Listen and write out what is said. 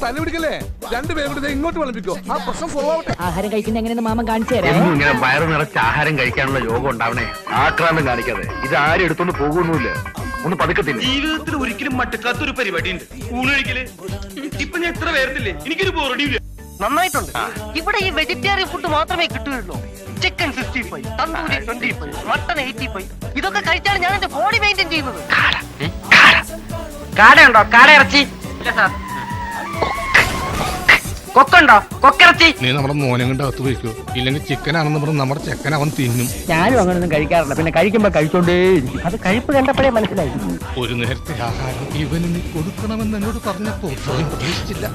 തന്നെ പിടിക്കല്ലേ? രണ്ടുപേരും കൂടി ഇങ്ങോട്ട് വിളമ്പിക്കോ. ആ പ്രശ്നം സോൾവ് ആവട്ടെ. ആഹാരം കഴിക്കുന്ന എങ്ങനെയെന്ന് മാമൻ കാണിച്ചു തരാം. ഇങ്ങനെ വയറ് നിറച്ച് ആഹാരം കഴിക്കാനുള്ള യോഗം ഉണ്ടാവണേ. ആക്രാന്തം കാണിക്കാതെ. ഇത് ആരും എടുത്തോണ്ട് പോകുന്നില്ല. ഒന്ന് പതുക്കത്തില്ല. ജീവിതത്തിൽ ഒരിക്കലും മട്ടക്കാത്തൊരു പരിപാടി ഉണ്ട്, ഊണ് കഴിക്കല്. ഇപ്പൊ ഞാൻ എത്ര പേർത്തില്ലേ, എനിക്കൊരു ബോറടിയില്ല. നന്നായിട്ടുണ്ട്. ഇവിടെ ഈ വെജിറ്റേറിയൻ ഫുഡ് മാത്രമേ കിട്ടുകയുള്ളൂ. Chicken 65, tandoori 25, mutton 85. ഇതൊക്കെ കഴിച്ചാണ് ഞാൻ എന്റെ ബോഡി മെയിൻറ്റെയിൻ ചെയ്യുന്നത്. കാടയുണ്ടോ? കാട ഇറച്ചി ഇല്ല സാർ. കൊക്കുണ്ടോ? കൊക്കിറച്ചി. നീ നമ്മുടെ മോനെ കൊണ്ട് അകത്ത് പോയിക്കോ. ഇല്ലെങ്കിൽ ചിക്കനാണെന്ന് പറഞ്ഞ് നമ്മുടെ ചെക്കൻ അവൻ തിന്നും. ഞാനും അങ്ങനൊന്നും കഴിക്കാറില്ല. പിന്നെ കഴിക്കുമ്പോ കഴിച്ചോണ്ടേ. അത് കഴിപ്പ് കണ്ടപ്പോഴേ മനസ്സിലായി. ഒരു നേരത്തെ ആഹാരം ഇവന് നീ കൊടുക്കണമെന്ന് എന്നോട് പറഞ്ഞപ്പോ പ്രതീക്ഷിച്ചില്ല.